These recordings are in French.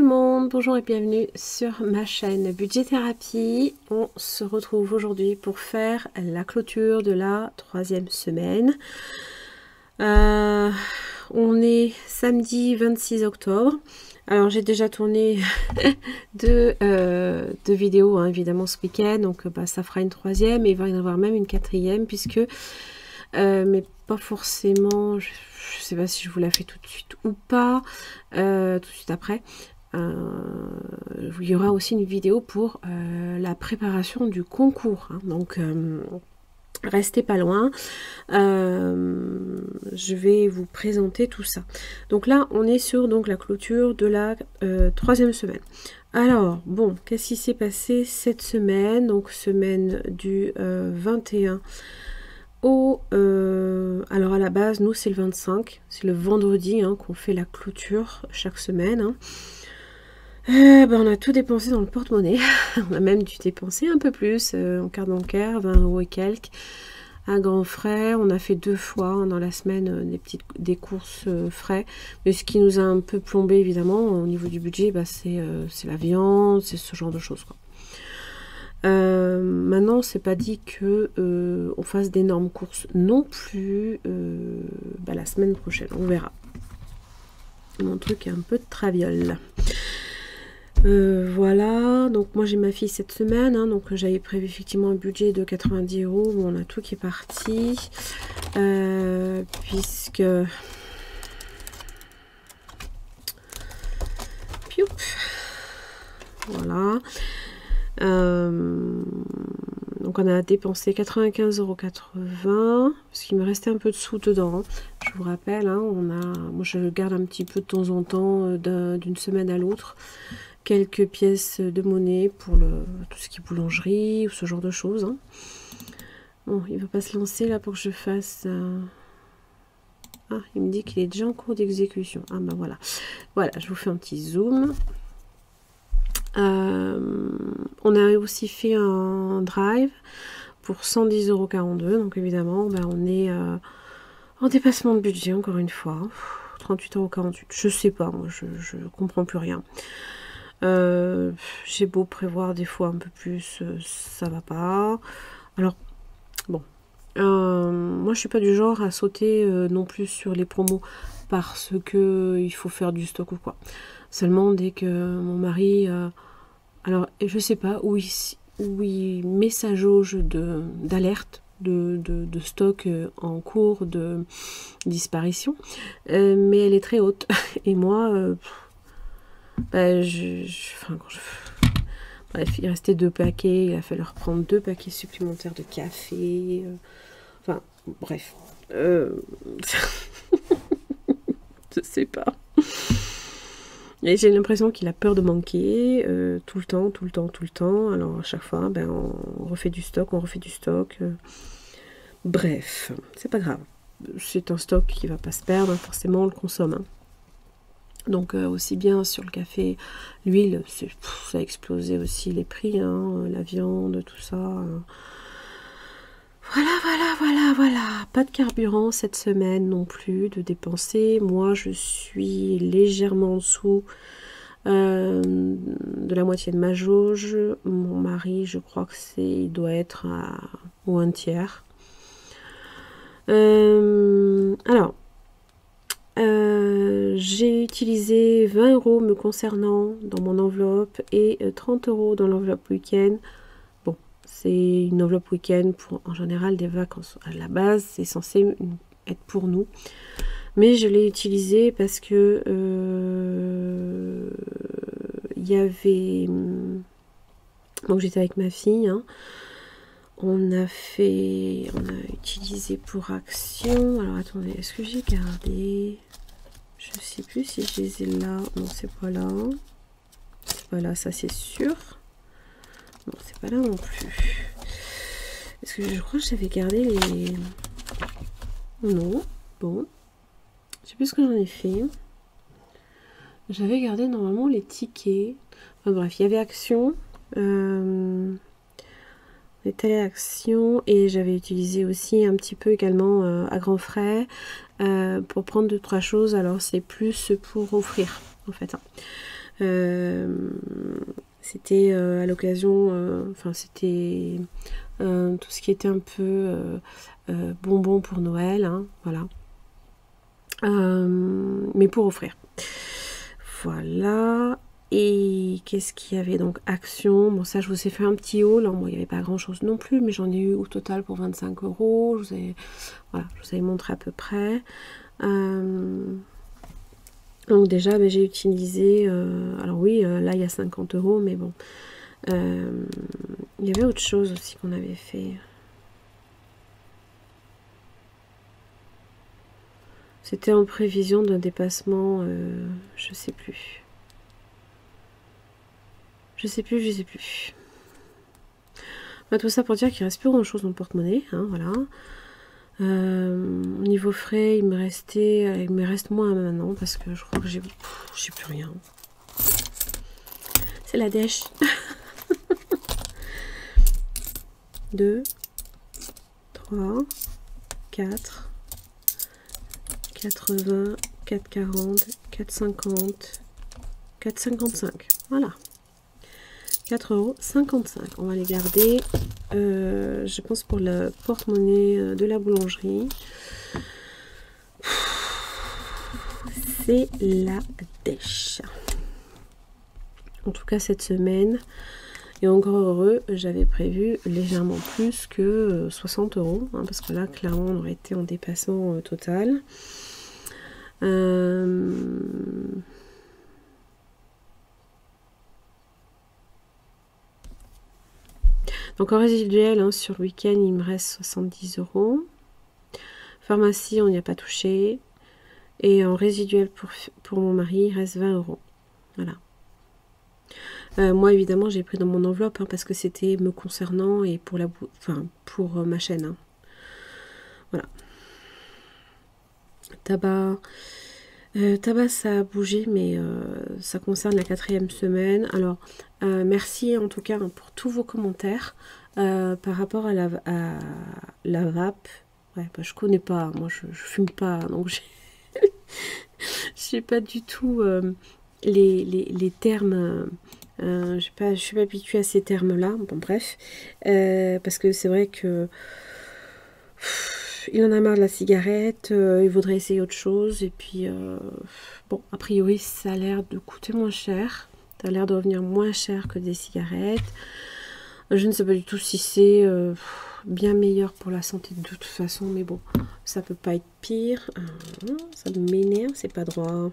le monde, bonjour et bienvenue sur ma chaîne Budget Thérapie. On se retrouve aujourd'hui pour faire la clôture de la 3e semaine. On est samedi 26 octobre. Alors j'ai déjà tourné deux vidéos hein, évidemment ce week-end, donc ça fera une 3e et il va y en avoir même une 4e puisque, mais pas forcément, je sais pas si je vous la fais tout de suite ou pas, tout de suite après. Il y aura aussi une vidéo pour la préparation du concours, hein, donc restez pas loin, je vais vous présenter tout ça. Donc là on est sur donc la clôture de la 3e semaine. Alors bon, qu'est-ce qui s'est passé cette semaine? Donc semaine du 21 au alors à la base nous c'est le 25, c'est le vendredi hein, qu'on fait la clôture chaque semaine hein. On a tout dépensé dans le porte-monnaie. On a même dû dépenser un peu plus en carte bancaire, 20 € et quelques, à grands frais. On a fait 2 fois hein, dans la semaine des courses frais. Mais ce qui nous a un peu plombé évidemment au niveau du budget, c'est la viande, c'est ce genre de choses quoi. Maintenant, c'est pas dit que on fasse d'énormes courses non plus la semaine prochaine. On verra. Mon truc est un peu de traviole. Voilà, donc moi j'ai ma fille cette semaine, hein, donc j'avais prévu effectivement un budget de 90 €. Bon, on a tout qui est parti, puisque... Pioup. Voilà. Donc on a dépensé 95,80 €, parce qu'il me restait un peu de sous dedans, hein. Je vous rappelle, hein, moi je garde un petit peu de temps en temps, d'une semaine à l'autre, quelques pièces de monnaie pour tout ce qui est boulangerie ou ce genre de choses hein. Bon, il ne va pas se lancer là pour que je fasse ah, il me dit qu'il est déjà en cours d'exécution. Ah bah voilà, je vous fais un petit zoom. On a aussi fait un drive pour 110,42 €, donc évidemment on est en dépassement de budget encore une fois, 38,48 €, je sais pas, moi je comprends plus rien. J'ai beau prévoir des fois un peu plus, ça va pas. Alors bon, moi je suis pas du genre à sauter non plus sur les promos parce que il faut faire du stock ou quoi. Seulement dès que mon mari alors je sais pas où il met sa jauge d'alerte de stock en cours de disparition, mais elle est très haute et moi bref, il restait 2 paquets, il a fallu reprendre 2 paquets supplémentaires de café, enfin bref, je sais pas. Et j'ai l'impression qu'il a peur de manquer tout le temps. Alors à chaque fois, on refait du stock, Bref, c'est pas grave. C'est un stock qui va pas se perdre, hein, forcément on le consomme. Hein. Donc aussi bien sur le café, l'huile, ça a explosé aussi les prix, hein, la viande, tout ça. Voilà. Pas de carburant cette semaine non plus de dépenser. Moi, je suis légèrement en dessous de la moitié de ma jauge. Mon mari, je crois que il doit être au 1/3. Alors, j'ai utilisé 20 € me concernant dans mon enveloppe et 30 € dans l'enveloppe week-end. Bon, c'est une enveloppe week-end pour en général des vacances. À la base, c'est censé être pour nous. Mais je l'ai utilisé parce que il y avait... Donc j'étais avec ma fille, hein. On a utilisé pour Action. Alors attendez, est-ce que j'ai gardé? Je sais plus si je les ai là. Non, c'est pas là. C'est pas là, ça c'est sûr. Non, c'est pas là non plus. Est-ce que je crois que j'avais gardé les... Non. Bon. Je sais plus ce que j'en ai fait. J'avais gardé normalement les tickets. Enfin bref, il y avait Action. Les téléactions et j'avais utilisé aussi un petit peu également à grands frais pour prendre 2-3 choses. Alors c'est plus pour offrir en fait. C'était à l'occasion, enfin c'était tout ce qui était un peu bonbons pour Noël, hein, voilà. Mais pour offrir. Voilà. Et qu'est-ce qu'il y avait donc? Action. Bon, ça, je vous ai fait un petit haul. Hein. Bon, il n'y avait pas grand-chose non plus, mais j'en ai eu au total pour 25 €. Voilà, je vous avais montré à peu près. Donc déjà, j'ai utilisé... alors oui, là, il y a 50 €, mais bon. Il y avait autre chose aussi qu'on avait fait. C'était en prévision d'un dépassement, je sais plus. Je sais plus. Bah, tout ça pour dire qu'il reste plus grand chose dans le porte-monnaie, hein, voilà. Au niveau frais, il me reste moins maintenant parce que je crois que j'ai plus rien. C'est la dèche. 2, 3, 4, 80, 4,40, 4,50, 4,55. Voilà. 4,55 €. On va les garder. Je pense pour le porte-monnaie de la boulangerie. C'est la dèche. En tout cas, cette semaine. Et encore heureux, j'avais prévu légèrement plus que 60 €. Hein, parce que là, clairement, on aurait été en dépassement total. Donc en résiduel, hein, sur le week-end, il me reste 70 €. Pharmacie, on n'y a pas touché. Et en résiduel pour mon mari, il reste 20 €. Voilà. Moi, évidemment, j'ai pris dans mon enveloppe hein, parce que c'était me concernant et pour pour ma chaîne. Hein. Voilà. Tabac. Tabac, ça a bougé, mais ça concerne la 4e semaine. Alors, merci en tout cas hein, pour tous vos commentaires par rapport à la vape. Ouais, bah, je connais pas, moi je fume pas, donc je sais pas du tout les termes. Je suis pas habituée à ces termes-là. Bon, bref, parce que c'est vrai que il en a marre de la cigarette, il voudrait essayer autre chose, et puis bon, a priori ça a l'air de coûter moins cher, ça a l'air de revenir moins cher que des cigarettes. Je ne sais pas du tout si c'est bien meilleur pour la santé de toute façon, mais bon, ça peut pas être pire. Ça m'énerve, c'est pas droit.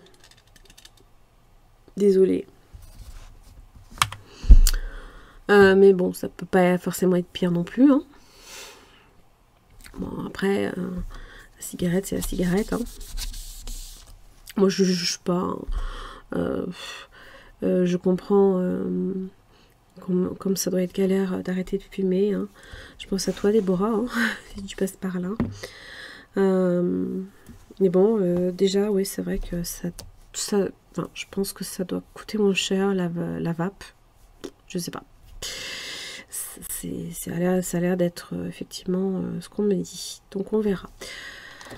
Désolée. Mais bon, ça peut pas forcément être pire non plus. Hein. Bon, après, la cigarette, c'est la cigarette. Hein. Moi, je juge pas. Je comprends comme ça doit être galère d'arrêter de fumer. Hein. Je pense à toi, Déborah, hein, si tu passes par là. Mais bon, déjà, oui, c'est vrai que enfin, je pense que ça doit coûter moins cher, la vape. Je sais pas. Ça a l'air d'être effectivement ce qu'on me dit. Donc on verra.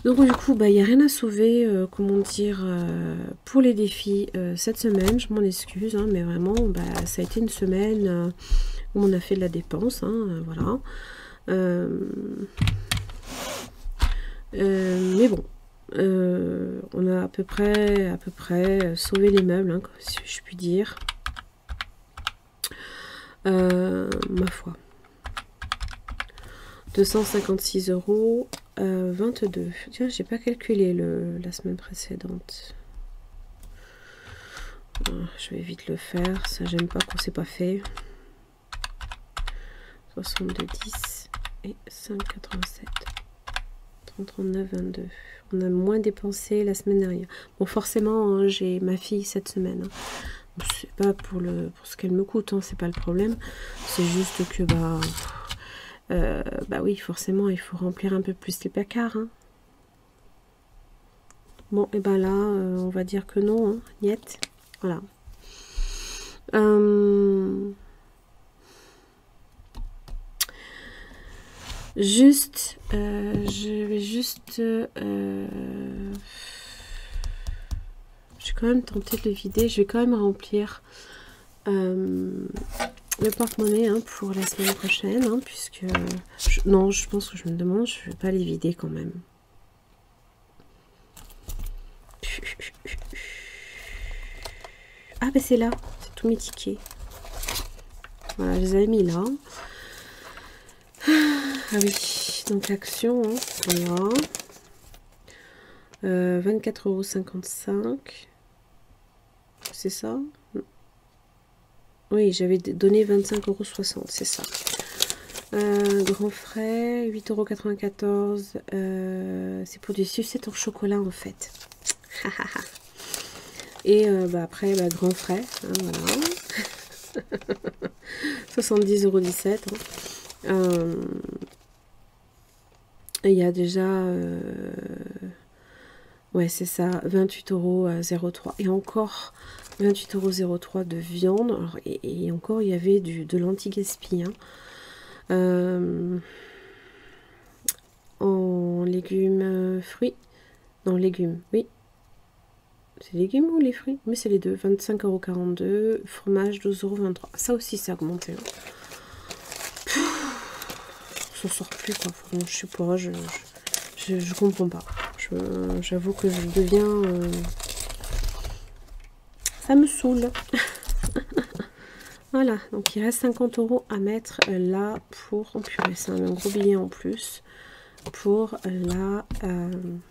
Donc du coup, il n'y a rien à sauver, comment dire, pour les défis cette semaine. Je m'en excuse, hein, mais vraiment, ça a été une semaine où on a fait de la dépense. Hein, voilà. Mais bon, on a à peu près sauvé les meubles, hein, si je puis dire. Ma foi. 256 €, 22. Tiens, j'ai pas calculé la semaine précédente. Je vais vite le faire. Ça, j'aime pas qu'on s'est pas fait. 62, 10 et 5,87. 39, 22. On a moins dépensé la semaine dernière. Bon, forcément, hein, j'ai ma fille cette semaine. Hein. C'est pas pour ce qu'elle me coûte, hein, c'est pas le problème. C'est juste que oui, forcément, il faut remplir un peu plus les placards. Hein. Bon, et là, on va dire que non, hein, niet. Voilà. Je vais juste Je vais quand même tenter de le vider. Je vais quand même remplir le porte-monnaie hein, pour la semaine prochaine. Hein, puisque... non, je pense que je me demande, je ne vais pas les vider quand même. Ah, ben c'est là. C'est tous mes tickets. Voilà, je les avais mis là. Ah oui, donc l'action, hein, voilà. 24,55 €. C'est ça? Oui, j'avais donné 25,60 €, c'est ça. Grand frais, 8,94 €. C'est pour du sucette au chocolat en fait. Et bah, après, bah, grand frais, hein, voilà. 70,17 €. Hein. Il y a déjà... ouais, c'est ça, 28,03 €. Et encore 28,03 € de viande. Alors, et encore, il y avait de l'anti-gaspi. Hein. En légumes, fruits. Non, légumes, oui. C'est légumes ou les fruits? Mais c'est les deux. 25,42 €. Fromage, 12,23 €. Ça aussi, c'est augmenté. Hein. On s'en sort plus, quoi. Franchement, je sais pas, je comprends pas. J'avoue que je deviens... ça me saoule. Voilà, donc il reste 50 € à mettre là pour... Oh purée, c'est un gros billet en plus. Pour la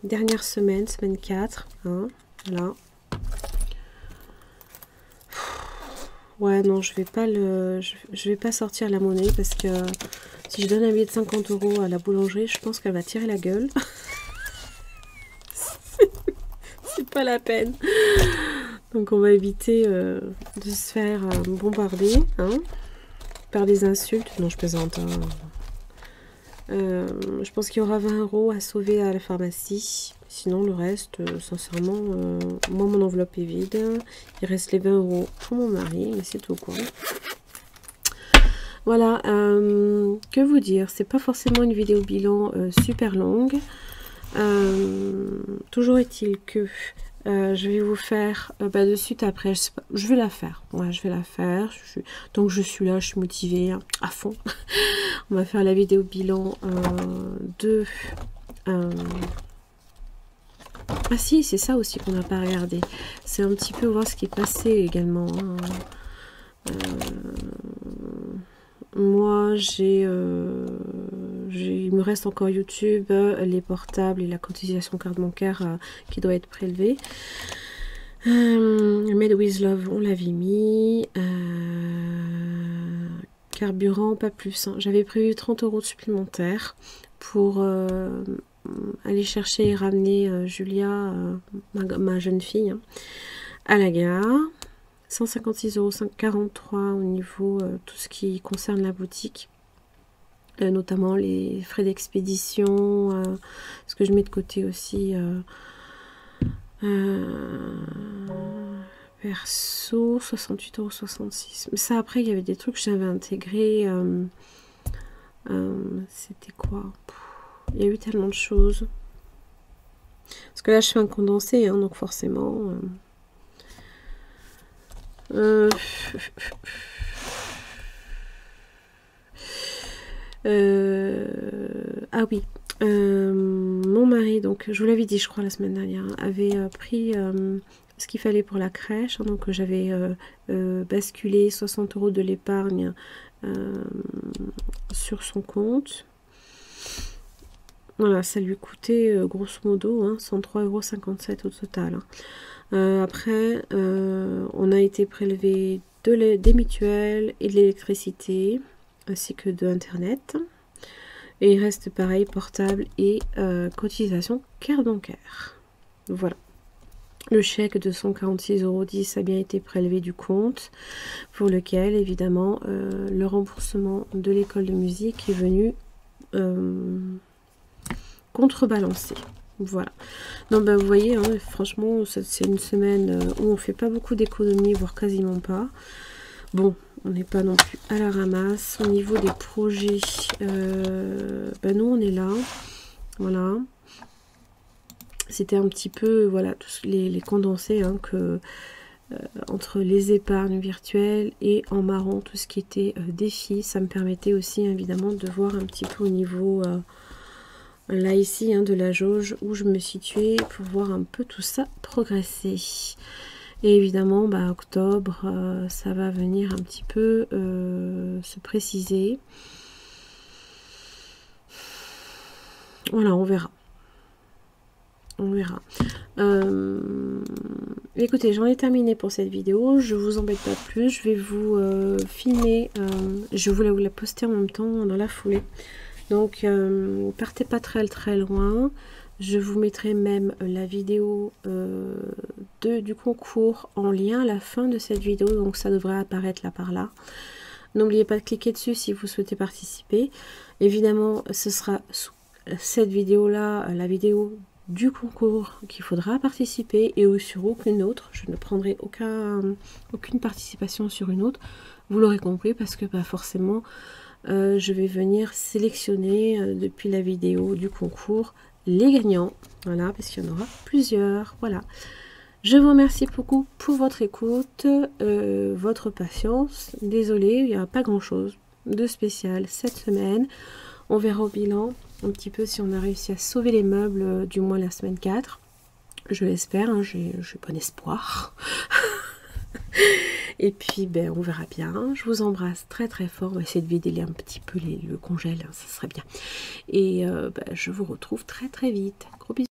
dernière semaine, semaine 4. Hein, voilà. Ouais, non, je vais pas sortir la monnaie parce que si je donne un billet de 50 € à la boulangerie, je pense qu'elle va tirer la gueule. C'est pas la peine. Donc on va éviter de se faire bombarder hein, par des insultes. Non, je plaisante. Hein. Je pense qu'il y aura 20 € à sauver à la pharmacie. Sinon, le reste, sincèrement, moi, mon enveloppe est vide. Il reste les 20 € pour mon mari, mais c'est tout, quoi. Voilà, que vous dire, c'est pas forcément une vidéo bilan super longue. Toujours est-il que je vais vous faire de suite après, je vais la faire. Ouais, je vais la faire. Donc je suis là, je suis motivée hein, à fond. On va faire la vidéo bilan de... Ah si, c'est ça aussi qu'on n'a pas regardé. C'est un petit peu voir ce qui est passé également. Hein. Moi, il me reste encore YouTube, les portables et la cotisation carte bancaire qui doit être prélevée. Made with Love, on l'avait mis. Carburant, pas plus. Hein. J'avais prévu 30 € supplémentaires pour aller chercher et ramener Julia, ma jeune fille, hein, à la gare. 156,43 € au niveau tout ce qui concerne la boutique, notamment les frais d'expédition, ce que je mets de côté aussi perso, 68,66 €. Mais ça après il y avait des trucs que j'avais intégrés, c'était quoi? Il y a eu tellement de choses. Parce que là je fais un condensé, hein, donc forcément... ah oui, mon mari, donc je vous l'avais dit je crois la semaine dernière, avait pris ce qu'il fallait pour la crèche, hein, donc j'avais basculé 60 € de l'épargne sur son compte. Voilà, ça lui coûtait grosso modo hein, 103,57 € au total. Hein. Après, on a été prélevé des mutuelles et de l'électricité, ainsi que de Internet. Et il reste pareil, portable et cotisation carte bancaire. Voilà. Le chèque de 146,10 € a bien été prélevé du compte, pour lequel, évidemment, le remboursement de l'école de musique est venu contrebalancer. Voilà. Non, ben vous voyez, hein, franchement, c'est une semaine où on fait pas beaucoup d'économies, voire quasiment pas. Bon, on n'est pas non plus à la ramasse. Au niveau des projets, ben nous, on est là. Voilà. C'était un petit peu, voilà, tous les condensés hein, que entre les épargnes virtuelles et en marron, tout ce qui était défi. Ça me permettait aussi évidemment de voir un petit peu au niveau, là ici, hein, de la jauge, où je me situais pour voir un peu tout ça progresser. Et évidemment, bah, octobre, ça va venir un petit peu se préciser. Voilà, on verra. On verra. Écoutez, j'en ai terminé pour cette vidéo. Je vous embête pas plus. Je vais vous filmer. Je voulais vous la poster en même temps dans la foulée. Donc, partez pas très loin. Je vous mettrai même la vidéo du concours en lien à la fin de cette vidéo. Donc, ça devrait apparaître là par là. N'oubliez pas de cliquer dessus si vous souhaitez participer. Évidemment, ce sera sous cette vidéo-là, la vidéo du concours qu'il faudra participer et sur aucune autre. Je ne prendrai aucune participation sur une autre. Vous l'aurez compris parce que bah, forcément, je vais venir sélectionner depuis la vidéo du concours les gagnants. Voilà, parce qu'il y en aura plusieurs. Voilà. Je vous remercie beaucoup pour votre écoute, votre patience. Désolée, il n'y a pas grand-chose de spécial cette semaine. On verra au bilan un petit peu si on a réussi à sauver les meubles, du moins la semaine 4. Je l'espère, hein, j'ai bon espoir. Et puis, ben, on verra bien. Je vous embrasse très fort. On va essayer de vider un petit peu le congèle, hein, ça serait bien. Et ben, je vous retrouve très vite. Gros bisous.